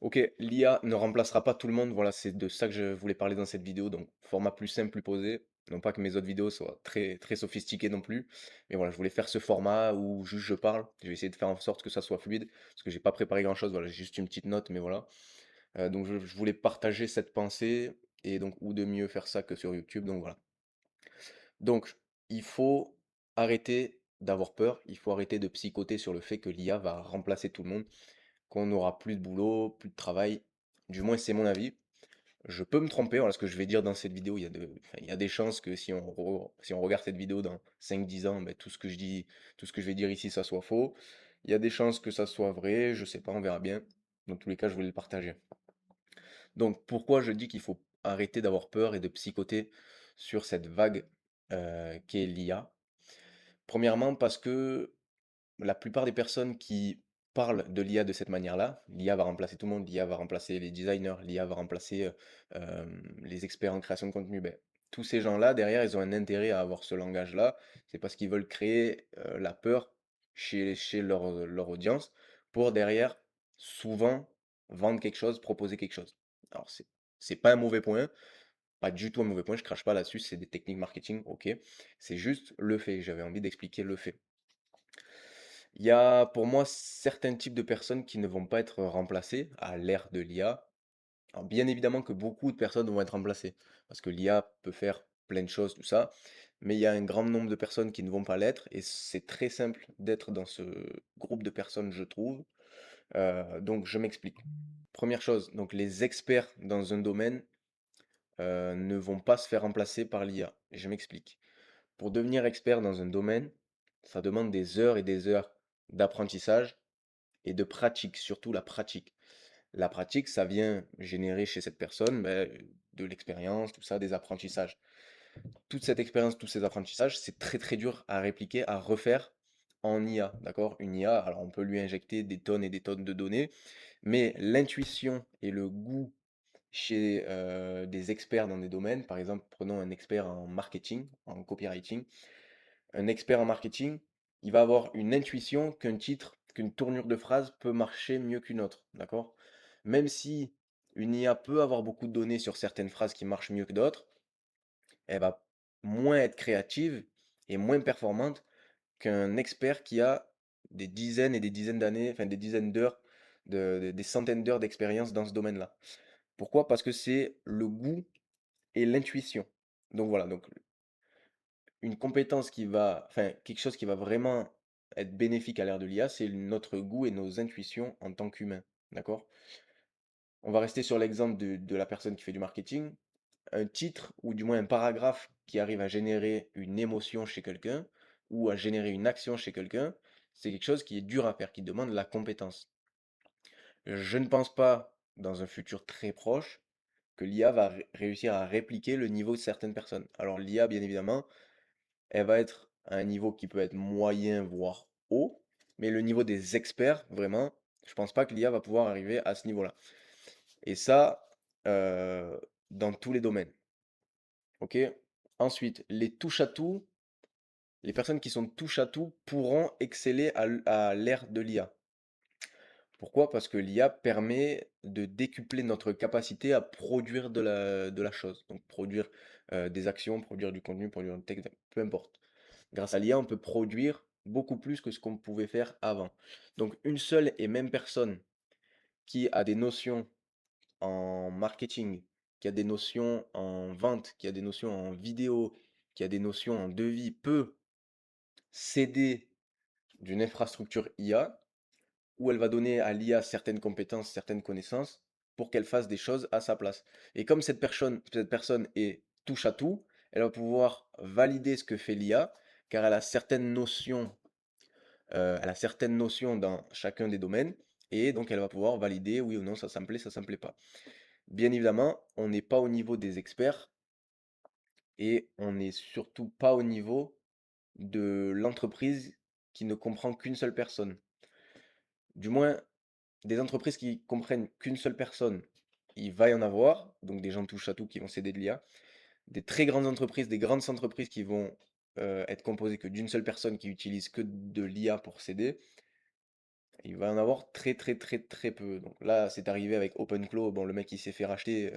OK, l'IA ne remplacera pas tout le monde, voilà, c'est de ça que je voulais parler dans cette vidéo, donc format plus simple, plus posé. Non pas que mes autres vidéos soient très, très sophistiquées non plus, mais voilà, je voulais faire ce format où juste je parle. Je vais essayer de faire en sorte que ça soit fluide, parce que j'ai pas préparé grand-chose, voilà, j'ai juste une petite note, mais voilà. Donc je voulais partager cette pensée, et donc où de mieux faire ça que sur YouTube, donc voilà. Donc, il faut arrêter d'avoir peur, il faut arrêter de psychoter sur le fait que l'IA va remplacer tout le monde, qu'on n'aura plus de boulot, plus de travail. Du moins, c'est mon avis. Je peux me tromper, voilà ce que je vais dire dans cette vidéo. Enfin, il y a des chances que si on regarde cette vidéo dans 5 10 ans, ben, tout ce que je dis, tout ce que je vais dire ici, ça soit faux. Il y a des chances que ça soit vrai, je sais pas, on verra bien. Dans tous les cas, je voulais le partager. Donc, pourquoi je dis qu'il faut arrêter d'avoir peur et de psychoter sur cette vague qu'est l'IA? Premièrement, parce que la plupart des personnes qui parlent de l'IA de cette manière-là, l'IA va remplacer tout le monde, l'IA va remplacer les designers, l'IA va remplacer les experts en création de contenu. Ben, tous ces gens-là, derrière, ils ont un intérêt à avoir ce langage-là. C'est parce qu'ils veulent créer la peur chez leur audience pour derrière, souvent, vendre quelque chose, proposer quelque chose. Alors, c'est pas un mauvais point, pas du tout un mauvais point, je crache pas là-dessus, c'est des techniques marketing, ok. C'est juste le fait, j'avais envie d'expliquer le fait. Il y a pour moi certains types de personnes qui ne vont pas être remplacées à l'ère de l'IA. Alors bien évidemment que beaucoup de personnes vont être remplacées, parce que l'IA peut faire plein de choses, tout ça, mais il y a un grand nombre de personnes qui ne vont pas l'être, et c'est très simple d'être dans ce groupe de personnes, je trouve. Donc je m'explique. Première chose, donc les experts dans un domaine ne vont pas se faire remplacer par l'IA. Je m'explique. Pour devenir expert dans un domaine, ça demande des heures et des heures d'apprentissage et de pratique, surtout la pratique. La pratique, ça vient générer chez cette personne de l'expérience, tout ça, des apprentissages. Toute cette expérience, tous ces apprentissages, c'est très très dur à répliquer, à refaire en IA, d'accord? Une IA, alors on peut lui injecter des tonnes et des tonnes de données, mais l'intuition et le goût chez des experts dans des domaines, par exemple, prenons un expert en marketing, en copywriting, un expert en marketing, il va avoir une intuition qu'un titre, qu'une tournure de phrase peut marcher mieux qu'une autre, d'accord? Même si une IA peut avoir beaucoup de données sur certaines phrases qui marchent mieux que d'autres, elle va moins être créative et moins performante qu'un expert qui a des dizaines et des dizaines d'années, enfin des dizaines d'heures, des centaines d'heures d'expérience dans ce domaine-là. Pourquoi? Parce que c'est le goût et l'intuition. Donc voilà, donc une compétence qui va, enfin, quelque chose qui va vraiment être bénéfique à l'ère de l'IA, c'est notre goût et nos intuitions en tant qu'humains. D'accord? On va rester sur l'exemple de la personne qui fait du marketing. Un titre, ou du moins un paragraphe qui arrive à générer une émotion chez quelqu'un, ou à générer une action chez quelqu'un, c'est quelque chose qui est dur à faire, qui demande la compétence. Je ne pense pas, dans un futur très proche, que l'IA va réussir à répliquer le niveau de certaines personnes. Alors l'IA, bien évidemment, elle va être à un niveau qui peut être moyen, voire haut, mais le niveau des experts, vraiment, je pense pas que l'IA va pouvoir arriver à ce niveau-là. Et ça, dans tous les domaines. OK? Ensuite, les touche à tout, les personnes qui sont touche à tout pourront exceller à l'ère de l'IA. Pourquoi? Parce que l'IA permet de décupler notre capacité à produire de la chose. Donc produire des actions, produire du contenu, produire du texte, peu importe. Grâce à l'IA, on peut produire beaucoup plus que ce qu'on pouvait faire avant. Donc une seule et même personne qui a des notions en marketing, qui a des notions en vente, qui a des notions en vidéo, qui a des notions en devis, peut s'aider d'une infrastructure IA, où elle va donner à l'IA certaines compétences, certaines connaissances, pour qu'elle fasse des choses à sa place. Et comme cette personne est touche à tout, elle va pouvoir valider ce que fait l'IA, car elle a certaines notions dans chacun des domaines, et donc elle va pouvoir valider oui ou non, ça me plaît pas. Bien évidemment, on n'est pas au niveau des experts, et on n'est surtout pas au niveau de l'entreprise qui ne comprend qu'une seule personne. Du moins, des entreprises qui comprennent qu'une seule personne, il va y en avoir, donc des gens touche à tout qui vont s'aider de l'IA. Des très grandes entreprises, des grandes entreprises qui vont être composées que d'une seule personne qui utilise que de l'IA pour s'aider, Il va en avoir très, très, très, très peu. Donc là, c'est arrivé avec OpenClaw. Bon, le mec, il s'est fait racheter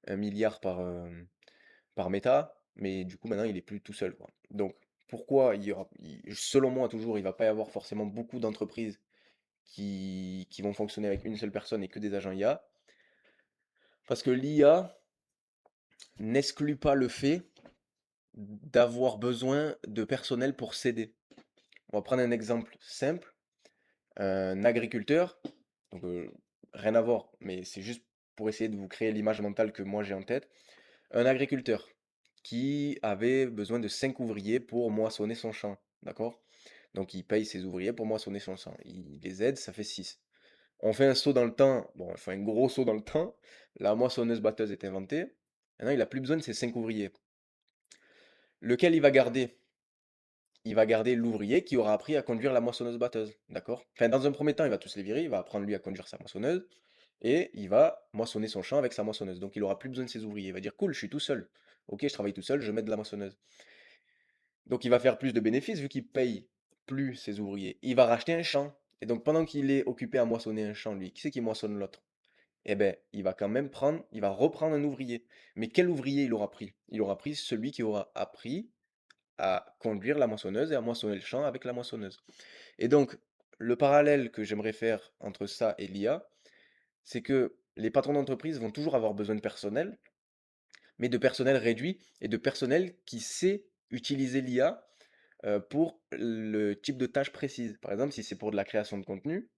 1 milliard par Meta, mais du coup, maintenant, il est plus tout seul, quoi. Donc, pourquoi selon moi, toujours, il va pas y avoir forcément beaucoup d'entreprises qui vont fonctionner avec une seule personne et que des agents IA? Parce que l'IA n'exclut pas le fait d'avoir besoin de personnel pour s'aider. On va prendre un exemple simple. Un agriculteur, donc rien à voir, mais c'est juste pour essayer de vous créer l'image mentale que moi j'ai en tête. Un agriculteur qui avait besoin de 5 ouvriers pour moissonner son champ, d'accord? Donc il paye ses ouvriers pour moissonner son champ. Il les aide, ça fait 6. On fait un saut dans le temps, bon, on fait un gros saut dans le temps. La moissonneuse-batteuse est inventée. Maintenant, il a plus besoin de ses 5 ouvriers. Lequel il va garder? Il va garder l'ouvrier qui aura appris à conduire la moissonneuse-batteuse, d'accord? Enfin, dans un premier temps, il va tous les virer, il va apprendre lui à conduire sa moissonneuse, et il va moissonner son champ avec sa moissonneuse. Donc il aura plus besoin de ses ouvriers. Il va dire, cool, je suis tout seul. Ok, je travaille tout seul, je mets de la moissonneuse. Donc il va faire plus de bénéfices vu qu'il paye plus ses ouvriers. Il va racheter un champ. Et donc pendant qu'il est occupé à moissonner un champ, lui, qui c'est qui moissonne l'autre? Eh ben, il va quand même il va reprendre un ouvrier. Mais quel ouvrier il aura pris? Il aura pris celui qui aura appris à conduire la moissonneuse et à moissonner le champ avec la moissonneuse. Et donc, le parallèle que j'aimerais faire entre ça et l'IA, c'est que les patrons d'entreprise vont toujours avoir besoin de personnel, mais de personnel réduit et de personnel qui sait utiliser l'IA pour le type de tâche précise. Par exemple, si c'est pour de la création de contenu,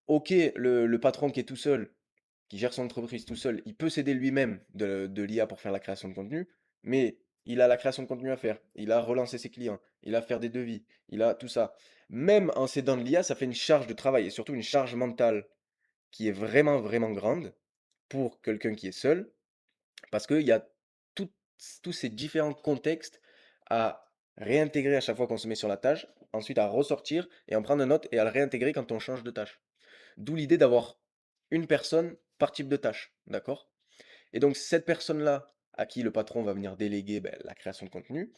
ok, le patron qui est tout seul, qui gère son entreprise tout seul, il peut s'aider lui-même de l'IA pour faire la création de contenu, mais il a la création de contenu à faire, il a relancé ses clients, il a à faire des devis, il a tout ça. Même en s'aidant de l'IA, ça fait une charge de travail et surtout une charge mentale qui est vraiment, vraiment grande pour quelqu'un qui est seul, parce qu'il y a tout- tous ces différents contextes à réintégrer à chaque fois qu'on se met sur la tâche, ensuite à ressortir et en prendre une autre et à le réintégrer quand on change de tâche. D'où l'idée d'avoir une personne par type de tâche, d'accord? Et donc cette personne-là, à qui le patron va venir déléguer ben, la création de contenu,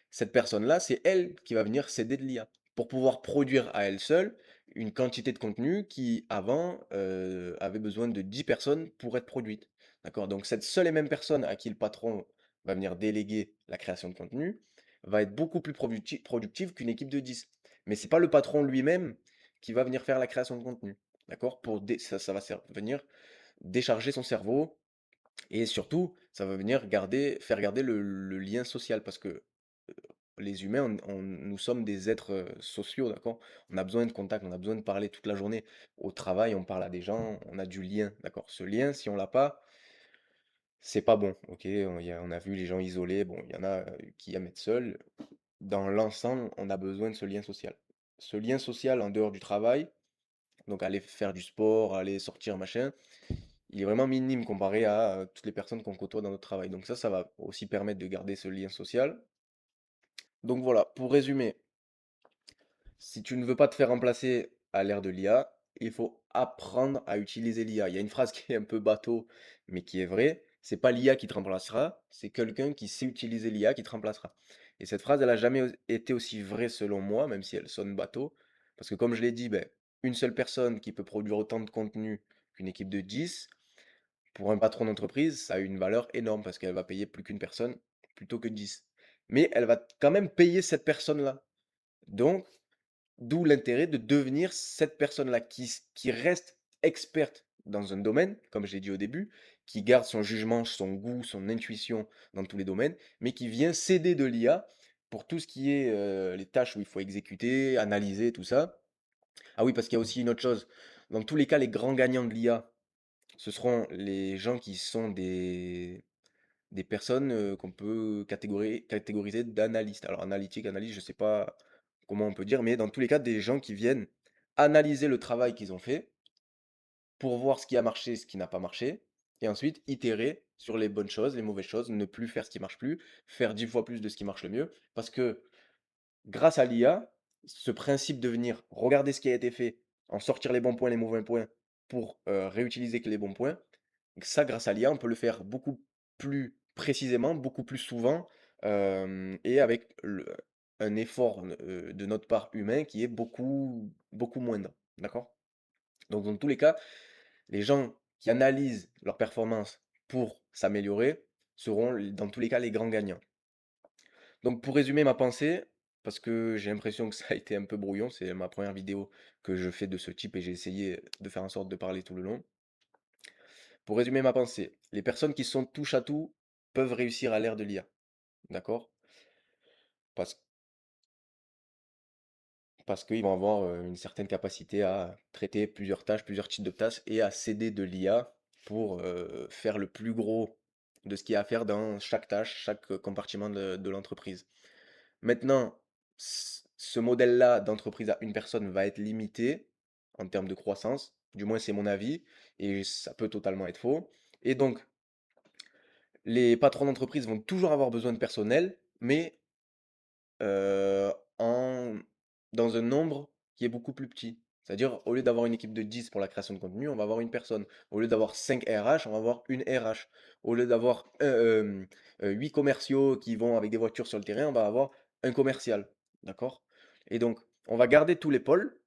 cette personne-là, c'est elle qui va venir s'aider de l'IA pour pouvoir produire à elle seule une quantité de contenu qui, avant, avait besoin de 10 personnes pour être produite. D'accord? Donc cette seule et même personne à qui le patron va venir déléguer la création de contenu va être beaucoup plus productive qu'une équipe de 10. Mais c'est pas le patron lui-même qui va venir faire la création de contenu. D'accord? Ça va venir décharger son cerveau et surtout, ça va venir faire garder le lien social parce que les humains, nous sommes des êtres sociaux, d'accord? On a besoin de contact, on a besoin de parler toute la journée. Au travail, on parle à des gens, on a du lien, d'accord? Ce lien, si on l'a pas, c'est pas bon, ok? On a vu les gens isolés, bon, il y en a qui aiment être seuls. Dans l'ensemble, on a besoin de ce lien social. Ce lien social en dehors du travail, donc aller faire du sport, aller sortir, machin, il est vraiment minime comparé à toutes les personnes qu'on côtoie dans notre travail. Donc ça va aussi permettre de garder ce lien social. Donc voilà, pour résumer, si tu ne veux pas te faire remplacer à l'ère de l'IA, il faut apprendre à utiliser l'IA. Il y a une phrase qui est un peu bateau, mais qui est vraie. C'est pas l'IA qui te remplacera, c'est quelqu'un qui sait utiliser l'IA qui te remplacera. Et cette phrase, elle a jamais été aussi vraie selon moi, même si elle sonne bateau. Parce que comme je l'ai dit, ben, une seule personne qui peut produire autant de contenu qu'une équipe de 10, pour un patron d'entreprise, ça a une valeur énorme parce qu'elle va payer plus qu'une personne plutôt que 10. Mais elle va quand même payer cette personne-là. Donc, d'où l'intérêt de devenir cette personne-là qui reste experte dans un domaine, comme j'ai dit au début, qui garde son jugement, son goût, son intuition dans tous les domaines, mais qui vient s'aider de l'IA pour tout ce qui est les tâches où il faut exécuter, analyser, tout ça. Ah oui, parce qu'il y a aussi une autre chose. Dans tous les cas, les grands gagnants de l'IA, ce seront les gens qui sont des personnes qu'on peut catégoriser d'analystes. Alors analytique, analyse, je sais pas comment on peut dire, mais dans tous les cas, des gens qui viennent analyser le travail qu'ils ont fait pour voir ce qui a marché, ce qui n'a pas marché, et ensuite itérer sur les bonnes choses, les mauvaises choses, ne plus faire ce qui marche plus, faire 10 fois plus de ce qui marche le mieux, parce que grâce à l'IA, ce principe de venir regarder ce qui a été fait, en sortir les bons points, les mauvais points, pour réutiliser que les bons points, ça, grâce à l'IA, on peut le faire beaucoup plus précisément, beaucoup plus souvent, et avec un effort, de notre part humain qui est beaucoup, beaucoup moindre, d'accord? Donc dans tous les cas, les gens qui analysent leurs performances pour s'améliorer seront dans tous les cas les grands gagnants. Donc pour résumer ma pensée, parce que j'ai l'impression que ça a été un peu brouillon, c'est ma première vidéo que je fais de ce type et j'ai essayé de faire en sorte de parler tout le long. Pour résumer ma pensée, les personnes qui sont touche à tout peuvent réussir à l'ère de l'IA, d'accord? Parce Parce qu'ils vont avoir, une certaine capacité à traiter plusieurs tâches, plusieurs types de tâches et à s'aider de l'IA pour, faire le plus gros de ce qu'il y a à faire dans chaque tâche, chaque, compartiment de l'entreprise. Maintenant, ce modèle-là d'entreprise à une personne va être limité en termes de croissance, du moins c'est mon avis et ça peut totalement être faux et donc les patrons d'entreprise vont toujours avoir besoin de personnel, mais Heu, en dans un nombre qui est beaucoup plus petit. C'est-à-dire, au lieu d'avoir une équipe de 10 pour la création de contenu, on va avoir une personne. Au lieu d'avoir 5 RH, on va avoir une RH. Au lieu d'avoir 8 commerciaux qui vont avec des voitures sur le terrain, on va avoir un commercial. D'accord? Et donc, on va garder tous les pôles,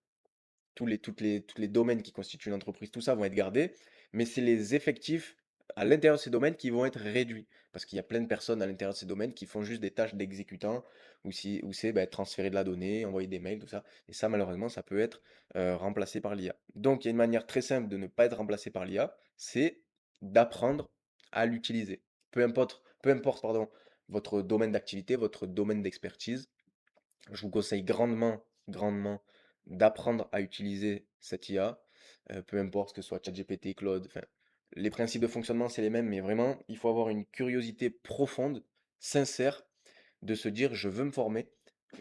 tous les domaines qui constituent une entreprise, tout ça vont être gardés, mais c'est les effectifs à l'intérieur de ces domaines qui vont être réduits. Parce qu'il y a plein de personnes à l'intérieur de ces domaines qui font juste des tâches d'exécutant, où c'est bah, transférer de la donnée, envoyer des mails, tout ça. Et ça, malheureusement, ça peut être remplacé par l'IA. Donc, il y a une manière très simple de ne pas être remplacé par l'IA, c'est d'apprendre à l'utiliser. Peu importe, pardon, votre domaine d'activité, votre domaine d'expertise, je vous conseille grandement, grandement d'apprendre à utiliser cette IA, peu importe que ce soit ChatGPT, Claude, enfin, les principes de fonctionnement, c'est les mêmes, mais vraiment, il faut avoir une curiosité profonde, sincère, de se dire: «Je veux me former,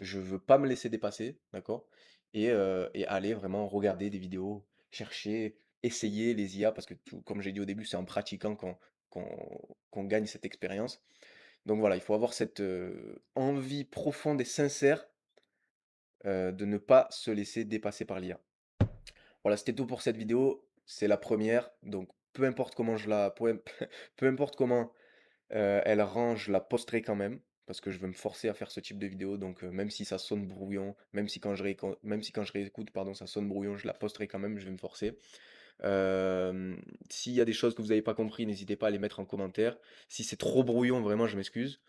je veux pas me laisser dépasser», d'accord? Et aller vraiment regarder des vidéos, chercher, essayer les IA parce que tout comme j'ai dit au début, c'est en pratiquant qu'on gagne cette expérience. Donc voilà, il faut avoir cette, envie profonde et sincère de ne pas se laisser dépasser par l'IA. Voilà, c'était tout pour cette vidéo. C'est la première, donc peu importe comment, elle rend, je la posterai quand même, parce que je veux me forcer à faire ce type de vidéo, donc même si ça sonne brouillon, même si quand je réécoute, pardon, ça sonne brouillon, je la posterai quand même, je vais me forcer. S'il y a des choses que vous n'avez pas compris, n'hésitez pas à les mettre en commentaire. Si c'est trop brouillon, vraiment, je m'excuse.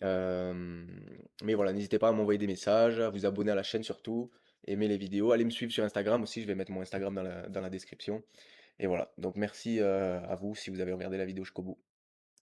Mais voilà, n'hésitez pas à m'envoyer des messages, à vous abonner à la chaîne surtout, aimer les vidéos, allez me suivre sur Instagram aussi, je vais mettre mon Instagram dans la description. Et voilà, donc merci à vous si vous avez regardé la vidéo jusqu'au bout.